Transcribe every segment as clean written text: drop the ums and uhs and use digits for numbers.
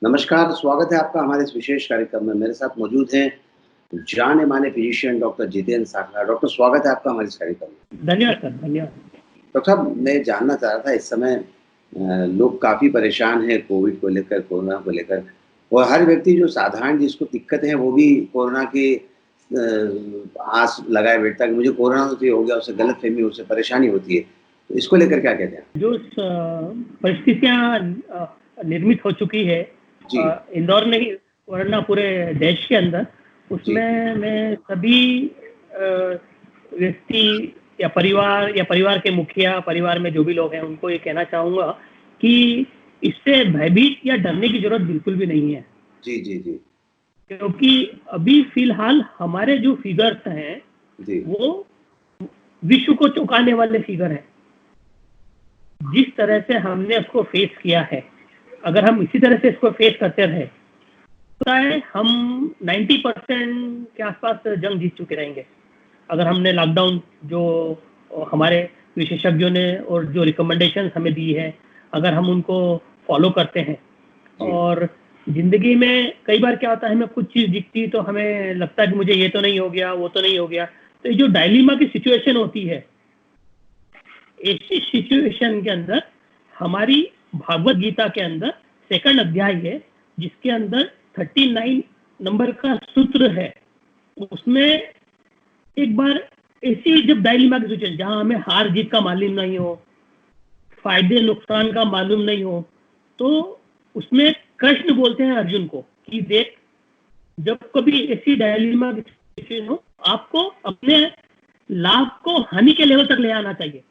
नमस्कार, स्वागत है आपका हमारे इस विशेष कार्यक्रम में। मेरे साथ मौजूद हैं जाने-माने physician doctor Jitendra Sakhla. Doctor स्वागत है आपका हमारे इस कार्यक्रम में। धन्यवाद सर, धन्यवाद। डॉक्टर साहब, मैं जानना चाह रहा था इस समय लोग काफ़ी परेशान हैं कोविड को लेकर, कोरोना को लेकर और हर व्यक्ति जो साधारण जिसको दिक्कतें हैं वो भी कोरोना की आस लगाए बैठता है कि मुझे कोरोना तो ये हो गया, उससे गलतफ़हमी, उससे परेशानी होती है। तो इसको लेकर क्या कहते हैं? जो परिस्थितियाँ निर्मित हो चुकी है जी, इंदौर में ही वरना पूरे देश के अंदर, जी, उसमें मैं सभी व्यक्ति या परिवार के मुखिया, परिवार में जो भी लोग हैं उनको ये कहना चाहूँगा कि इससे भयभीत या डरने की ज़रूरत बिल्कुल भी नहीं है। जी, जी, जी, क्योंकि अभी फ़िलहाल हमारे जो फिगर्स हैं, जी, वो विश्व को चौंकाने वाले फिगर हैं। जिस तरह से हमने उसको फेस किया है, अगर हम इसी तरह से इसको फेस करते रहे तो हम 90% के आसपास जंग जीत चुके रहेंगे। अगर हमने लॉकडाउन जो हमारे विशेषज्ञों ने और जो रिकमेंडेशन हमें दी है, अगर हम उनको फॉलो करते हैं जी, और ज़िंदगी में कई बार क्या होता है, हमें कुछ चीज़ दिखती तो हमें लगता है कि मुझे ये तो नहीं हो गया, वो तो नहीं हो गया। तो ये जो डायलेमा की सिचुएशन होती है, ऐसी सिचुएशन के अंदर हमारी भागवत गीता के अंदर सेकंड अध्याय है जिसके अंदर 39 नंबर का सूत्र है। उसमें एक बार ऐसी जब डायलेमा की सिचुएशन जहां हमें हार जीत का मालूम नहीं हो, फायदे नुकसान का मालूम नहीं हो, तो उसमें कृष्ण बोलते हैं अर्जुन को कि देख, जब कभी ऐसी डायलेमा की सिचुएशन हो, आपको अपने लाभ को हानि के लेवल तक ले आना चाहिए,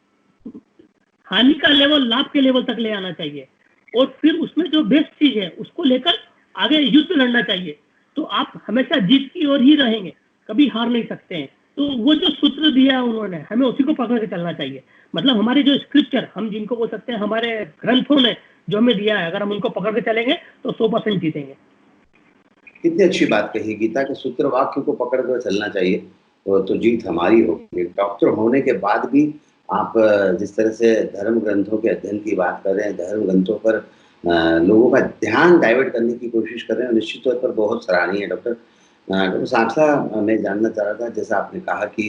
हानि का लेवल लाभ के लेवल तक ले आना चाहिए और फिर उसमें जो बेस्ट चीज है उसको लेकर आगे युद्ध लड़ना चाहिए। तो आप हमेशा जीत की ओर ही रहेंगे, कभी हार नहीं सकते हैं। तो वो जो सूत्र दिया उन्होंने, हमें उसी को पकड़ के चलना चाहिए। मतलब हमारे जो स्क्रिप्चर, हम जिनको बोल सकते हैं हमारे ग्रंथों ने जो हमें दिया है, अगर हम उनको पकड़ के चलेंगे तो 100% जीतेंगे। कितनी अच्छी बात कही। गीता के सूत्र वाक्य को पकड़ कर चलना चाहिए तो जीत हमारी होगी। डॉक्टर होने के बाद भी आप जिस तरह से धर्म ग्रंथों के अध्ययन की बात कर रहे हैं, धर्म ग्रंथों पर लोगों का ध्यान डाइवर्ट करने की कोशिश कर रहे हैं, निश्चित तौर पर बहुत सराहनीय है डॉक्टर। डॉक्टर साक्षात मैं जानना चाह रहा था, जैसा आपने कहा कि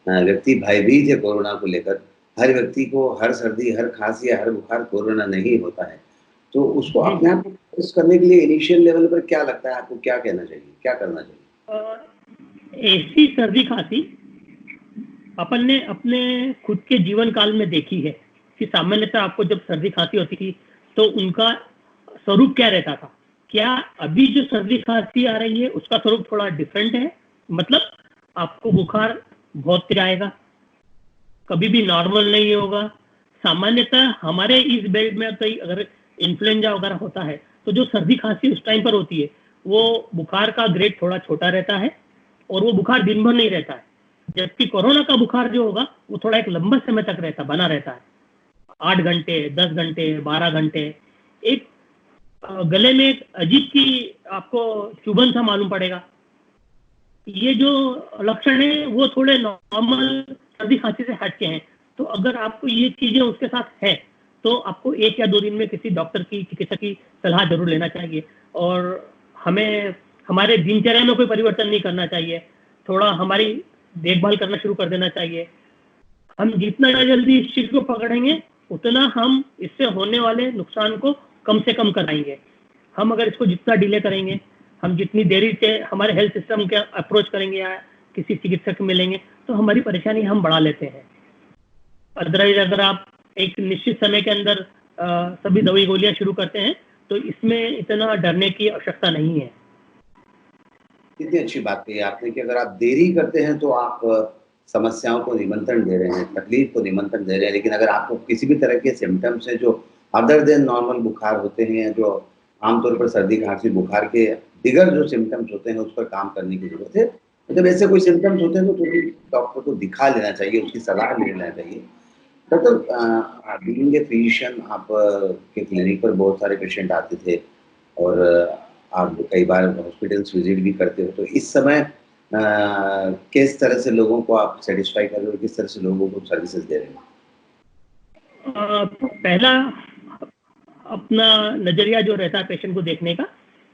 व्यक्ति भयभीत है कोरोना को लेकर। हर व्यक्ति को हर सर्दी, हर खांसी या हर बुखार कोरोना नहीं होता है। तो उसको जी अपने आप को फेस करने के लिए इनिशियल लेवल पर क्या लगता है आपको, क्या कहना चाहिए, क्या करना चाहिए? ऐसी सर्दी खांसी अपन ने अपने खुद के जीवन काल में देखी है कि सामान्यतः आपको जब सर्दी खांसी होती थी तो उनका स्वरूप क्या रहता था। क्या अभी जो सर्दी खांसी आ रही है उसका स्वरूप थोड़ा डिफरेंट है? मतलब आपको बुखार बहुत तेज आएगा, कभी भी नॉर्मल नहीं होगा। सामान्यतः हमारे इस बेल्ट में तो अगर इन्फ्लुएंजा वगैरह होता है तो जो सर्दी खांसी उस टाइम पर होती है वो बुखार का ग्रेड थोड़ा छोटा रहता है और वो बुखार दिन भर नहीं रहता है। जबकि कोरोना का बुखार जो होगा वो थोड़ा एक लंबा समय तक बना रहता है, 8 घंटे, 10 घंटे, 12 घंटे। एक गले में एक अजीब सी आपको चुभन सा मालूम पड़ेगा। ये जो लक्षण है वो थोड़े नॉर्मल सर्दी खांसी से हटके हैं। तो अगर आपको ये चीजें उसके साथ है तो आपको 1 या 2 दिन में किसी डॉक्टर की, चिकित्सक की सलाह जरूर लेना चाहिए। और हमें हमारे दिनचर्या में कोई परिवर्तन नहीं करना चाहिए, थोड़ा हमारी देखभाल करना शुरू कर देना चाहिए। हम जितना जल्दी इस चीज को पकड़ेंगे उतना हम इससे होने वाले नुकसान को कम से कम कराएंगे। हम अगर इसको जितना डिले करेंगे, हम जितनी देरी से हमारे हेल्थ सिस्टम के अप्रोच करेंगे या किसी चिकित्सक से मिलेंगे तो हमारी परेशानी हम बढ़ा लेते हैं। अदरवाइज अगर आप एक निश्चित समय के अंदर सभी दवाई गोलियां शुरू करते हैं तो इसमें इतना डरने की आवश्यकता नहीं है। कितनी अच्छी बात कही आपने कि अगर आप देरी करते हैं तो आप समस्याओं को निमंत्रण दे रहे हैं, तकलीफ को निमंत्रण दे रहे हैं। लेकिन अगर आपको किसी भी तरह के सिम्पटम्स हैं जो अदर देन नॉर्मल बुखार होते हैं, या जो आमतौर पर सर्दी खांसी बुखार के दिगर जो सिम्पटम्स होते हैं उस पर काम करने की जरूरत है। मतलब ऐसे कोई सिम्पटम्स होते हैं तो तुरंत डॉक्टर को दिखा लेना चाहिए, उसकी सलाह ले लेना चाहिए। डॉक्टर, बीइंग ए फिजिशियन, आप के क्लिनिक पर बहुत सारे पेशेंट आते थे और आप कई बार हॉस्पिटल्स विजिट भी करते हो, तो इस समय किस तरह से लोगों को आप सेटिस्फाई कर रहे हो, किस तरह से लोगों को सर्विसेज दे रहे हो? पहला अपना नजरिया जो रहता है पेशेंट को देखने का,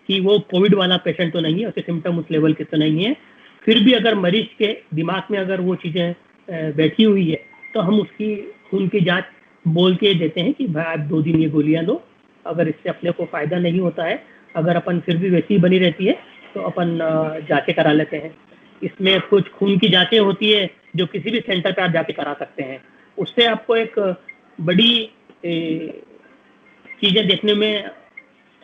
कि वो कोविड वाला पेशेंट तो नहीं है, उसके सिम्टम उस लेवल के तो नहीं है। फिर भी अगर मरीज के दिमाग में अगर वो चीज़ें बैठी हुई है तो हम उसकी खून की जांच बोल के देते हैं कि भाई आप 2 दिन ये गोलियां लो, अगर इससे अपने को फ़ायदा नहीं होता है, अगर अपन फिर भी वैसी ही बनी रहती है तो अपन जांचें करा लेते हैं। इसमें कुछ खून की जांचें होती है जो किसी भी सेंटर पे आप जाके करा सकते हैं। उससे आपको एक बड़ी चीज़ें देखने में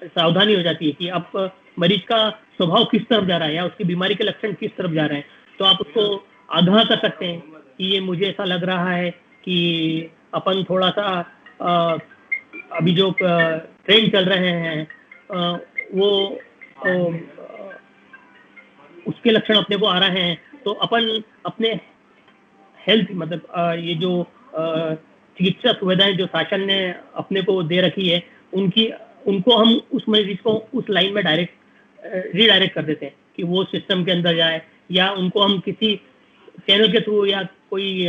सावधानी हो जाती है कि आप मरीज का स्वभाव किस तरफ जा रहा है या उसकी बीमारी के लक्षण किस तरफ जा रहे हैं, तो आप उसको आगाह कर सकते हैं कि ये मुझे ऐसा लग रहा है कि अपन थोड़ा सा अभी जो ट्रेंड चल रहे हैं वो उसके लक्षण अपने को आ रहे हैं, तो अपन अपने हेल्थ मतलब ये जो चिकित्सा सुविधाएं जो शासन ने अपने को दे रखी है उनको हम उस मरीज को उस लाइन में डायरेक्ट रीडायरेक्ट कर देते हैं कि वो सिस्टम के अंदर जाए, या उनको हम किसी चैनल के थ्रू या कोई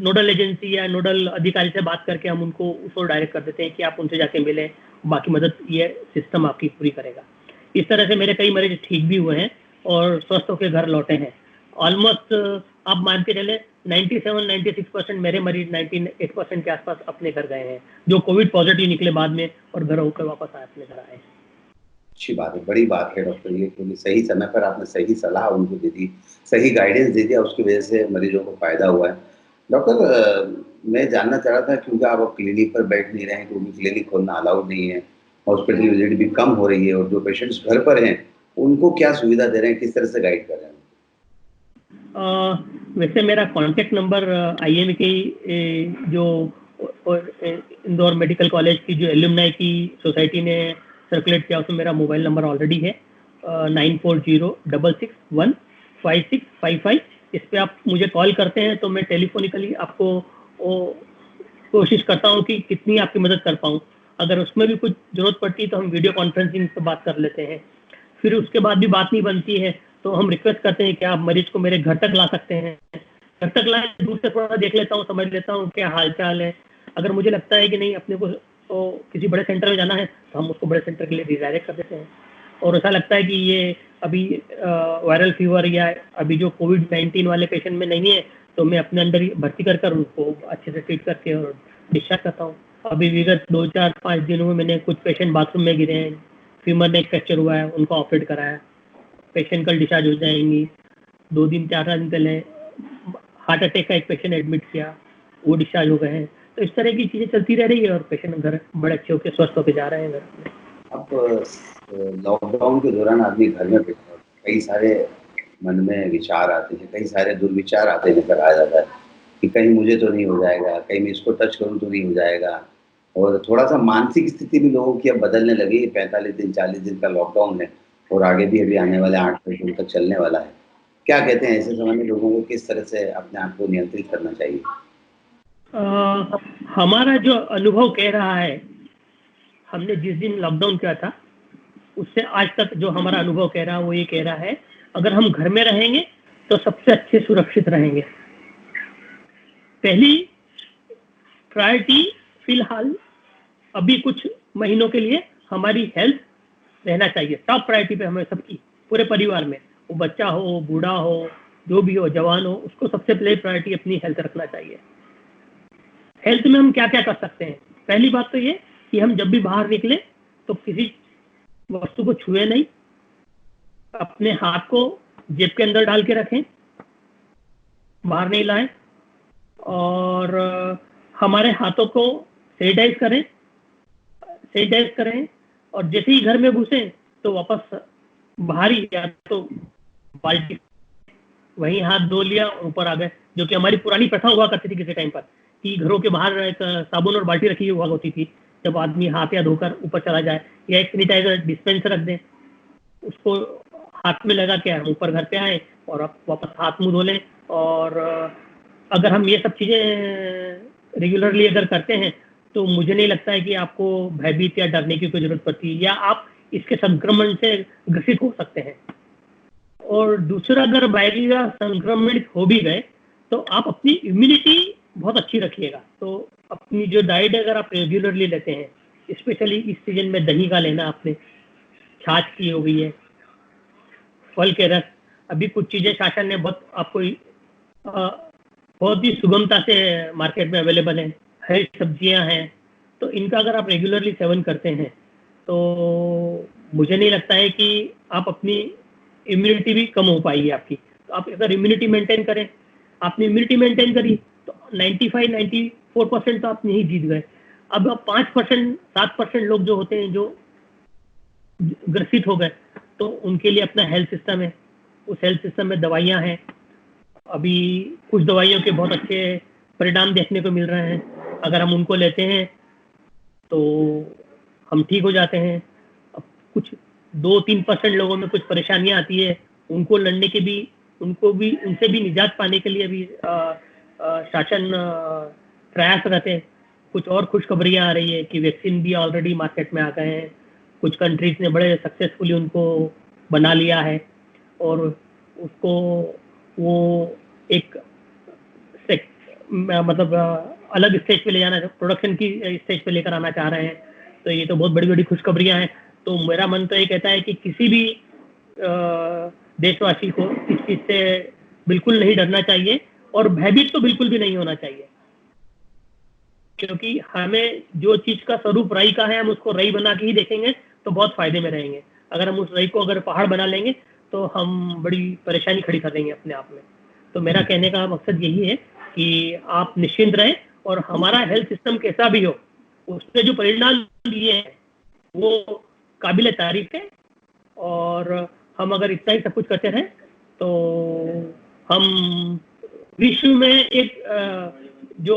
नोडल एजेंसी या नोडल अधिकारी से बात करके हम उनको उसको डायरेक्ट कर देते हैं कि आप उनसे जाके मिलें, बाकी मदद ये सिस्टम आपकी पूरी करेगा। इस तरह से मेरे कई मरीज ठीक भी हुए हैं और स्वस्थ होकर घर लौटे हैं। ऑलमोस्ट आप मान के चले 97-96% मेरे मरीज 98% के आसपास अपने घर गए हैं जो कोविड पॉजिटिव निकले बाद में और घर होकर वापस आए अपने घर आए। अच्छी बात है, बड़ी बात है डॉक्टर ये, क्योंकि सही समय पर आपने सही सलाह उनको दे दी, सही गाइडेंस दे दिया, उसकी वजह से मरीजों को फायदा हुआ है। डॉक्टर मैं जानना चाह रहा था, क्योंकि आप अब क्लिनिक पर बैठ नहीं रहे हैं, क्योंकि क्लिनिक खोलना अलाउड नहीं है, हॉस्पिटल विजिट भी कम हो रही है, और जो पेशेंट्स घर पर हैं उनको क्या सुविधा दे रहे हैं, किस तरह से गाइड कर रहे हैं? वैसे मेरा कांटेक्ट नंबर IME की जो इंदौर मेडिकल कॉलेज की जो एल्यूमनाई की सोसाइटी ने सर्कुलेट किया उसमें मेरा मोबाइल नंबर ऑलरेडी है 9406615655। इस पे आप मुझे कॉल करते हैं तो मैं टेलीफोनिकली आपको कोशिश करता हूँ कि कितनी आपकी मदद कर पाऊँ। अगर उसमें भी कुछ जरूरत पड़ती है तो हम वीडियो कॉन्फ्रेंसिंग पे बात कर लेते हैं। फिर उसके बाद भी बात नहीं बनती है तो हम रिक्वेस्ट करते हैं कि आप मरीज को मेरे घर तक ला सकते हैं। घर तक लाए, दूर से थोड़ा देख लेता हूँ, समझ लेता हूँ क्या हाल चाल है। अगर मुझे लगता है कि नहीं अपने को तो किसी बड़े सेंटर में जाना है तो हम उसको बड़े सेंटर के लिए रिडायरेक्ट कर देते हैं। और ऐसा लगता है कि ये अभी वायरल फीवर या अभी जो कोविड-19 वाले पेशेंट में नहीं है तो मैं अपने अंदर ही भर्ती कर उनको अच्छे से ट्रीट करके और डिस्चार्ज करता हूँ। अभी विगत 2-4-5 दिनों में मैंने कुछ पेशेंट बाथरूम में गिरे हैं, फीमर नेक फ्रैक्चर हुआ है, उनको ऑपरेट कराया, पेशेंट कल डिस्चार्ज हो जाएंगी। 2 दिन 4 दिन पहले हार्ट अटैक का एक पेशेंट एडमिट किया, वो डिस्चार्ज हो गए हैं। तो इस तरह की चीज़ें चलती रह रही है और पेशेंट घर बड़े अच्छे होकर स्वस्थ होकर जा रहे हैं घर में। अब लॉकडाउन के दौरान आदमी घर में बैठा, कई सारे मन में विचार आते हैं, कई सारे दुर्विचार आते हैं, कहा जाता है कि कहीं मुझे तो नहीं हो जाएगा, कहीं मैं इसको टच करूँ तो नहीं हो जाएगा, और थोड़ा-सा मानसिक स्थिति भी लोगों की अब बदलने लगी। 45 दिन, 40 दिन का लॉकडाउन है और आगे भी अभी आने वाले 8 दिन तक चलने वाला है। क्या कहते हैं ऐसे समय में लोगों को किस तरह से अपने आप को नियंत्रित करना चाहिए? हमारा जो अनुभव कह रहा है, हमने जिस दिन लॉकडाउन किया था उससे आज तक जो हमारा अनुभव कह रहा है वो ये कह रहा है, अगर हम घर में रहेंगे तो सबसे अच्छे सुरक्षित रहेंगे। पहली प्रायोरिटी फिलहाल अभी कुछ महीनों के लिए हमारी हेल्थ रहना चाहिए, टॉप प्रायोरिटी पे हमें सबकी, पूरे परिवार में, वो बच्चा हो, बूढ़ा हो, जो भी हो, जवान हो, उसको सबसे पहले प्रायोरिटी अपनी हेल्थ रखना चाहिए। हेल्थ में हम क्या क्या कर सकते हैं? पहली बात तो ये कि हम जब भी बाहर निकले तो किसी वस्तु को छुए नहीं, अपने हाथ को जेब के अंदर डाल के रखें, बाहर नहीं लाएं, और हमारे हाथों को सैनिटाइज करें और जैसे ही घर में घुसे तो वापस बाहर ही, या तो बाल्टी वहीं हाथ धो लिया और ऊपर आ गए, जो कि हमारी पुरानी प्रथा हुआ करती थी किसी टाइम पर कि घरों के बाहर एक साबुन और बाल्टी रखी हुआ होती थी, जब आदमी हाथ या धोकर ऊपर चला जाए, या एक सैनिटाइजर डिस्पेंसर रख दें, उसको हाथ में लगा के हम ऊपर घर पे आए और अब वापस हाथ मुंह धो लें। और अगर हम ये सब चीज़ें रेगुलरली अगर करते हैं तो मुझे नहीं लगता है कि आपको भयभीत या डरने की कोई जरूरत पड़ती है, या आप इसके संक्रमण से ग्रसित हो सकते हैं। और दूसरा, अगर वायरल संक्रमित हो भी गए तो आप अपनी इम्यूनिटी बहुत अच्छी रखिएगा। तो अपनी जो डाइट अगर आप रेगुलरली लेते हैं, स्पेशली इस सीजन में दही का लेना आपने, छाछ की हो गई है, फल के रस। अभी कुछ चीजें शासन ने बहुत आपको बहुत ही सुगमता से मार्केट में अवेलेबल है, हरी सब्जियां हैं, तो इनका अगर आप रेगुलरली सेवन करते हैं तो मुझे नहीं लगता है कि आप अपनी इम्यूनिटी भी कम हो पाएगी आपकी। तो आप अगर इम्यूनिटी मेंटेन करें, आपने इम्यूनिटी मेंटेन करी तो 95-94% तो आप नहीं जीत गए। अब 5% 7% लोग जो होते हैं जो ग्रसित हो गए, तो उनके लिए अपना हेल्थ सिस्टम है, उस हेल्थ सिस्टम में दवाइयां हैं। अभी कुछ दवाइयों के बहुत अच्छे परिणाम देखने को मिल रहे हैं, अगर हम उनको लेते हैं तो हम ठीक हो जाते हैं। अब कुछ 2-3% लोगों में कुछ परेशानियां आती है, उनको लड़ने के भी, उनसे भी निजात पाने के लिए अभी शासन प्रयास रहते हैं। कुछ और खुशखबरियां आ रही है कि वैक्सीन भी ऑलरेडी मार्केट में आ गए हैं, कुछ कंट्रीज ने बड़े सक्सेसफुली उनको बना लिया है और उसको वो एक मतलब अलग स्टेज पे ले जाना, प्रोडक्शन की स्टेज पे लेकर आना चाह रहे हैं। तो ये तो बहुत बड़ी बड़ी खुशखबरियां हैं। तो मेरा मन तो ये कहता है कि किसी भी देशवासी को इस चीज से बिल्कुल नहीं डरना चाहिए और भयभीत तो बिल्कुल भी नहीं होना चाहिए, क्योंकि हमें जो चीज का स्वरूप रई का है हम उसको रई बना के ही देखेंगे तो बहुत फायदे में रहेंगे। अगर हम उस रई को अगर पहाड़ बना लेंगे तो हम बड़ी परेशानी खड़ी कर देंगे अपने आप में। तो मेरा कहने का मकसद यही है कि आप निश्चिंत रहें और हमारा हेल्थ सिस्टम कैसा भी हो, उसने जो परिणाम दिए हैं वो काबिल तारीफ है। और हम अगर इतना ही सब कुछ करते रहें तो हम विश्व में एक जो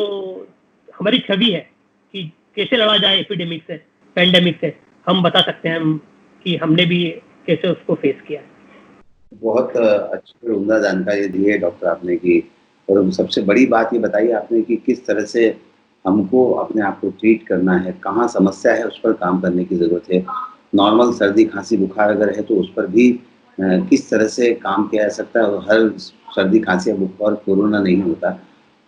हमारी छवि है कि कैसे लड़ा जाए एपिडेमिक से, पैंडेमिक से, हम बता सकते हैं कि हमने भी कैसे उसको फेस किया। बहुत अच्छी और उम्दा जानकारी दी है डॉक्टर आपने की, और सबसे बड़ी बात ये बताई आपने कि किस तरह से हमको अपने आप को ट्रीट करना है, कहाँ समस्या है उस पर काम करने की ज़रूरत है। नॉर्मल सर्दी खांसी बुखार अगर है तो उस पर भी किस तरह से काम किया जा सकता है, और हर सर्दी खांसी या बुखार कोरोना नहीं होता।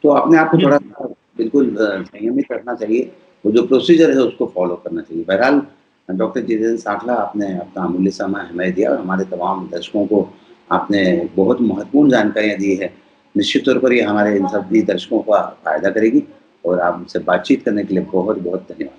तो अपने आप को थोड़ा सा बिल्कुल संयमित रखना चाहिए, वो जो प्रोसीजर है उसको फॉलो करना चाहिए। बहरहाल डॉक्टर जितेंद्र सांखला, आपने अपना अमूल्य समय हमें दिया और हमारे तमाम दर्शकों को आपने बहुत महत्वपूर्ण जानकारियाँ दी है। निश्चित तौर पर ये हमारे इन सभी दर्शकों का फ़ायदा करेगी, और आपसे बातचीत करने के लिए बहुत-बहुत धन्यवाद।